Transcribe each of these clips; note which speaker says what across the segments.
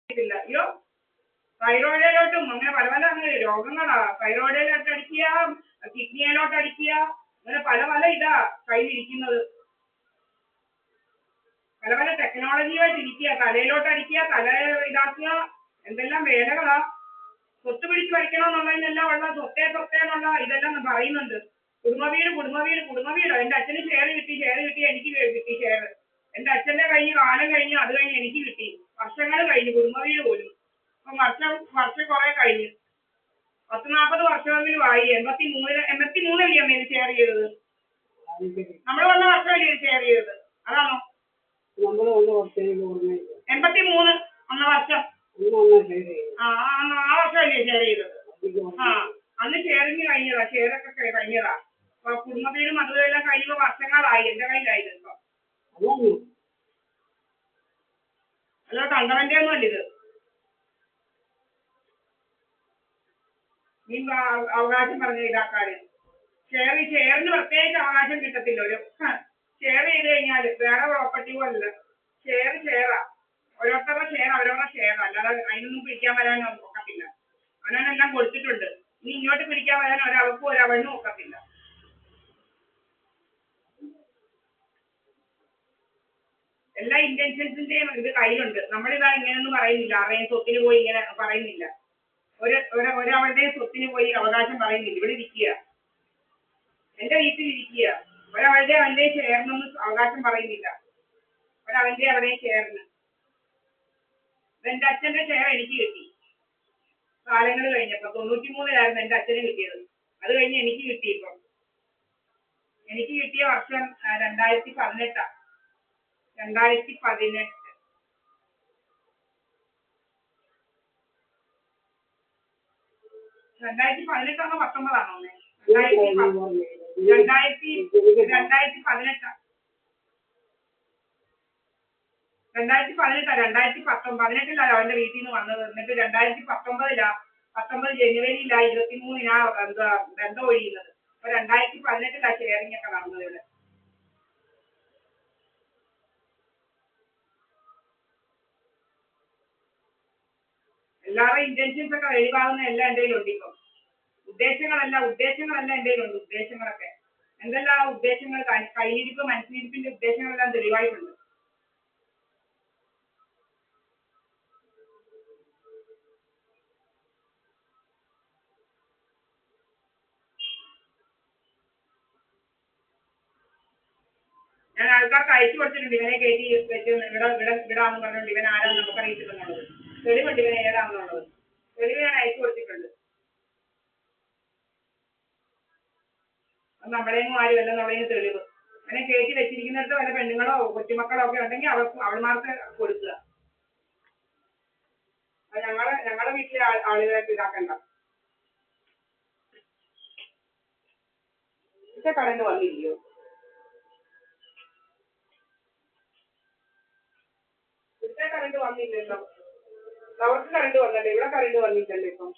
Speaker 1: ഇല്ല. അയ്യോ തൈറോയിഡിലോട്ടും അങ്ങനെ പല പല രോഗങ്ങളാ. തൈറോയിഡിലോട്ട് അടിക്കുക, കിഡ്നിയിലോട്ട് അടിക്കുക, അങ്ങനെ പല പല ഇതാ കയ്യിലിരിക്കുന്നത്. പല പല ടെക്നോളജിയായിട്ട് ഇരിക്കുക. തലയിലോട്ട് അടിക്കുക, തല ഇതാക്കുക, എന്തെല്ലാം വേലകളാ. സ്വത്ത് പിടിച്ച് വയ്ക്കണമെന്നുള്ളതിനെല്ലാം ഉള്ള സ്വത്തേന്നുള്ള ഇതെല്ലാം പറയുന്നുണ്ട്. കുടുംബവീടോ. എൻ്റെ അച്ഛന് ഷെയർ കിട്ടി, എനിക്ക് കിട്ടി ഷെയർ. എൻ്റെ അച്ഛൻ്റെ കഴിഞ്ഞ് കാലം കഴിഞ്ഞു, അത് കഴിഞ്ഞ് എനിക്ക് കിട്ടി. വർഷങ്ങൾ കഴിഞ്ഞു കുടുംബവീട് പോലും. അപ്പം വർഷം കുറെ കഴിഞ്ഞു. 40 വർഷമെങ്കിലും ആയി. 83 അമ്മ ഇത് ഷെയർ ചെയ്തത്. നമ്മൾ വന്ന വർഷമല്ലേ ഇത് ഷെയർ ചെയ്തത്? അതാണോ? 83 വന്ന വർഷം. ആ വർഷമല്ലേ ഷെയർ ചെയ്തത്? അന്ന് ഷെയറിങ് കഴിഞ്ഞതാ. ഷെയറൊക്കെ കഴിഞ്ഞതാ. അപ്പൊ കുടുംബത്തിലും അതുമെല്ലാം കഴിയുമ്പോ വർഷങ്ങളായി. എന്റെ കയ്യിലായത് ഇപ്പൊ. അല്ല കണ്ടവന്റെ ഒന്നും അല്ല ഇത്. നീ അവകാശം പറഞ്ഞ ഇതാക്കാന് ഷെയറിന് പ്രത്യേകിച്ച് അവകാശം കിട്ടത്തില്ല. ഒരു ഷെയർ ചെയ്ത് കഴിഞ്ഞാൽ വേറെ പ്രോപ്പർട്ടി പോലല്ല. ഷെയറാ. ഓരോരുത്തരുടെ ഷെയർ അല്ലാതെ അതിനൊന്നും പിടിക്കാൻ വരാൻ ഒക്കത്തില്ല. അവനെല്ലാം കൊടുത്തിട്ടുണ്ട്. ഇനി ഇങ്ങോട്ട് പിടിക്കാൻ വരാൻ ഒരവക്കും ഒരവനും ഒക്കത്തില്ല. എല്ലാ ഇന്റൻഷൻസിന്റെയും ഇത് കയ്യിലുണ്ട്. നമ്മളിതാ ഇങ്ങനെയൊന്നും പറയുന്നില്ല. ആരുടെയും സ്വത്തിന് പോയി ഇങ്ങനെ പറയുന്നില്ല. ഒരാളുടെയും സ്വത്തിന് പോയി അവകാശം പറയുന്നില്ല. ഇവിടെ ഇരിക്കുക, എന്റെ വീട്ടിൽ ഇരിക്കുക. അവന്റെ ഷെയറിനൊന്നും അവകാശം പറയുന്നില്ല. അവന്റെ അവിടെയും ഷെയറിന്. എന്റെ അച്ഛന്റെ ഷെയർ എനിക്ക് കിട്ടി കാലങ്ങൾ കഴിഞ്ഞപ്പോ. 93 എന്റെ അച്ഛന് കിട്ടിയത്. അത് കഴിഞ്ഞ് എനിക്ക് കിട്ടിയപ്പോ. എനിക്ക് കിട്ടിയ വർഷം 2018. 2018. 2018 19 2018 അവന്റെ വീട്ടിൽ നിന്ന് വന്നത്. എന്നിട്ട് 2019 ജനുവരിയിലാ 23 ബന്ധം ഒഴിയുന്നത്. അപ്പൊ 2018 ഷെയറിംഗ് ഒക്കെ നടന്നത് ഇവിടെ. എല്ലാവരുടെയും ഇന്റൻഷൻസ് ഒക്കെ വെളിവാകുന്ന എല്ലാം എൻ്റെ കയ്യിലുണ്ട്. ഇപ്പം ഉദ്ദേശങ്ങളെല്ലാം എൻ്റെ കയ്യിലുണ്ട്. ഉദ്ദേശങ്ങളൊക്കെ എന്തെല്ലാം ഉദ്ദേശങ്ങൾ, കയ്യിരിപ്പ് മനസ്സിരിപ്പിന്റെ ഉദ്ദേശങ്ങളെല്ലാം തെളിവായിട്ടുണ്ട്. ഞാൻ ആൾക്കാർക്ക് അയച്ചു കൊടുത്തിട്ടുണ്ട്. ഇവനെ കയറ്റി വെച്ച് വിടാന്ന് പറഞ്ഞുകൊണ്ട് ഇവൻ ആരാന്ന് നമുക്ക് അറിയിച്ചിട്ടുള്ളത്. തെളിവുണ്ട് ഇവൻ ഏതാണെന്നുള്ളത്. തെളിവ് ഞാൻ അയച്ചു കൊടുത്തിട്ടുണ്ട്. നമ്മളെയും ആരും അല്ലെന്നുള്ളതിന് തെളിവ്. അങ്ങനെ കയറ്റി വെച്ചിരിക്കുന്നിടത്ത് വല്ല പെണ്ണുങ്ങളോ കൊച്ചുമക്കളോ ഒക്കെ ഉണ്ടെങ്കിൽ അവൾമാർക്ക് കൊടുക്കുക. അത് ഞങ്ങളുടെ വീട്ടിലെ ആളുകളായിട്ട് ഇതാക്കണ്ട. കറണ്ട് വന്നില്ലയോ? ഇവിടുത്തെ കറണ്ട് വന്നില്ലല്ലോ. അവർക്ക് കറണ്ട് വന്നല്ലേ? ഇവിടെ കറണ്ട് വന്നിട്ടല്ലേ ഇപ്പം.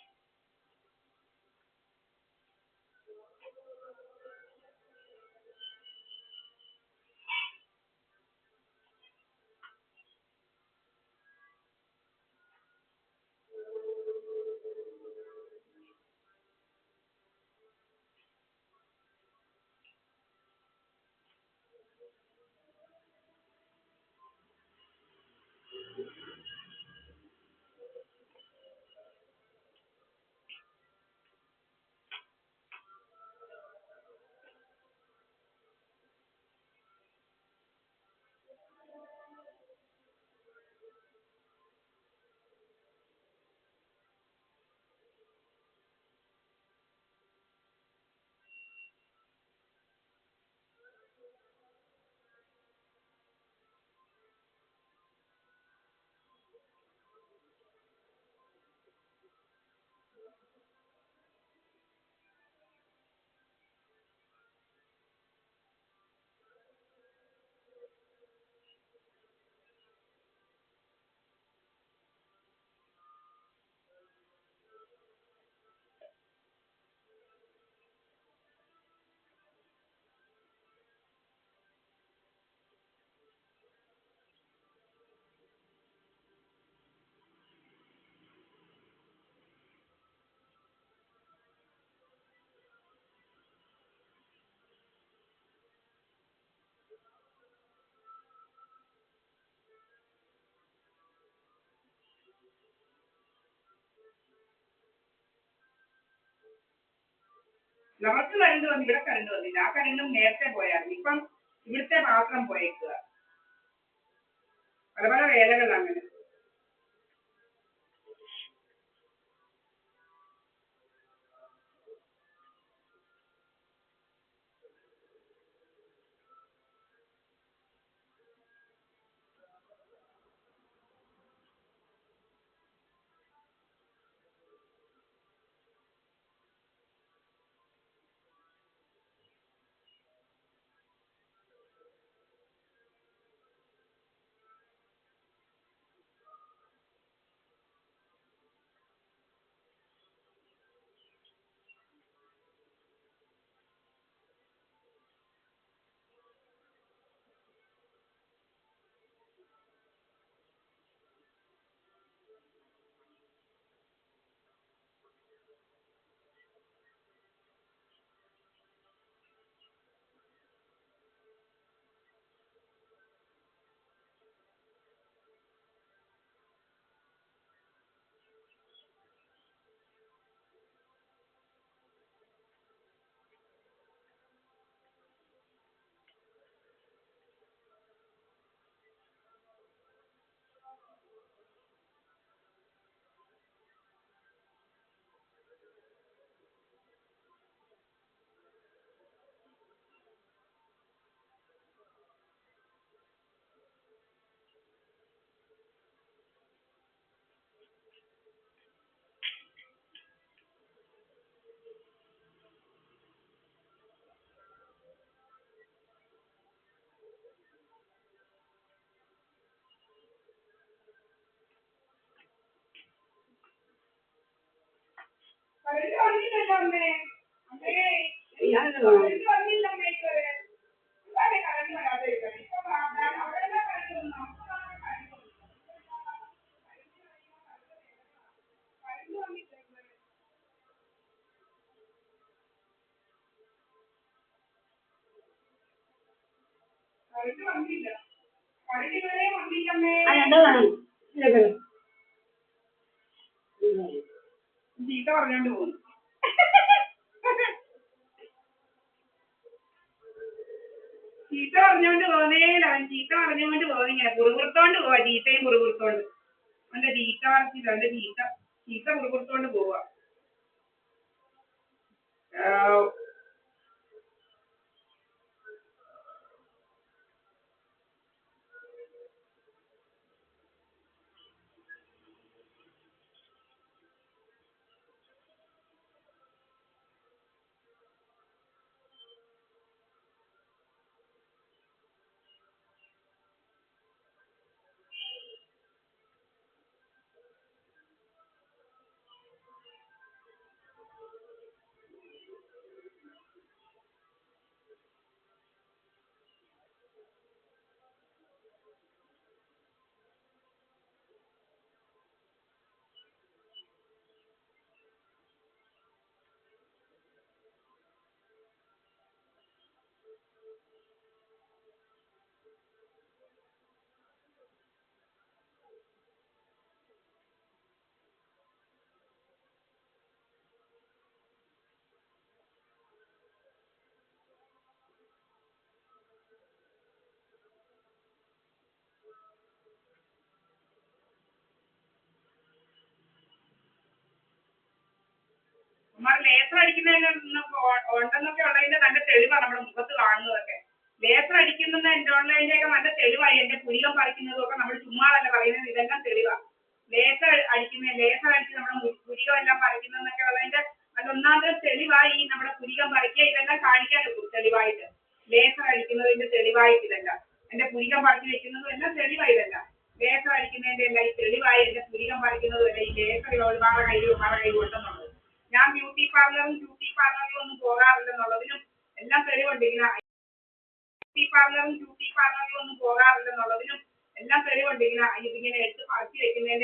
Speaker 1: നമുക്ക് കറണ്ട് വന്നു, ഇവിടെ കറണ്ട് വന്നില്ല. ആ കറണ്ടും നേരത്തെ പോയായിരുന്നു. ഇപ്പം ഇവിടുത്തെ മാത്രം പോയേക്കുക. പല പല വേലകൾ അങ്ങനെ. ചീത്ത പറഞ്ഞോണ്ട് പോകുന്നു. ചീത്ത പറഞ്ഞോണ്ട് പോകുന്നേല, അവൻ ചീത്ത പറഞ്ഞുകൊണ്ട് പോകുന്നിങ്ങനെ പുറകുറുത്തോണ്ട് പോവാ. ചീത്തയും പുറകുറുത്തോണ്ട് അവന്റെ ചീത്ത പറച്ചില്ല, അവന്റെ ചീത്ത പുറകുറുത്തോണ്ട് പോവാ. നമ്മൾ ലേസർ അടിക്കുന്നതിന് ഉണ്ടെന്നൊക്കെ ഉള്ളതിന്റെ നല്ല തെളിവാണ് നമ്മുടെ മുഖത്ത് കാണുന്നതൊക്കെ. ലേസർ അടിക്കുന്ന എൻ്റെ ഓൺലൈനിലേക്ക് നല്ല തെളിവായി. എൻ്റെ പുരികം പറിക്കുന്നതും ഒക്കെ നമ്മൾ ചുമ്മാതല്ല പറയുന്നത്, ഇതെല്ലാം തെളിവാണ്. ലേസർ അടിച്ച് നമ്മുടെ പുരികം എല്ലാം പറിക്കുന്നതെന്നൊക്കെ ഉള്ളതിന്റെ അത് ഒന്നാമത് തെളിവായി. നമ്മുടെ പുരികം പറിക്കുക ഇതെല്ലാം കാണിക്കാൻ തെളിവായിട്ട്. ലേസർ അടിക്കുന്നതിന്റെ തെളിവായിട്ട് ഇതെല്ലാം. എൻ്റെ പുരികം പറിച്ച് വെക്കുന്നതും എല്ലാം തെളിവായി. ഇതെല്ലാം ലേസർ അടിക്കുന്നതിന്റെ എല്ലാം ഈ തെളിവായി. എൻ്റെ പുരികം പറിക്കുന്നതും അല്ല ഈ ലേസർ ഒരുപാട് കൈ ഉണ്ടെന്നുള്ളത്. ഞാൻ ബ്യൂട്ടി പാർലറിലും ഒന്നും പോകാറില്ലെന്നുള്ളതിനും എല്ലാം തെളിവുണ്ട്. ബ്യൂട്ടി പാർലറിലും ഒന്നും പോകാറില്ലെന്നുള്ളതിനും എല്ലാം തെളിവുണ്ട്. ഇതിങ്ങനെ എടുത്ത് പറിച്ച് വെക്കുന്നതിന്റെ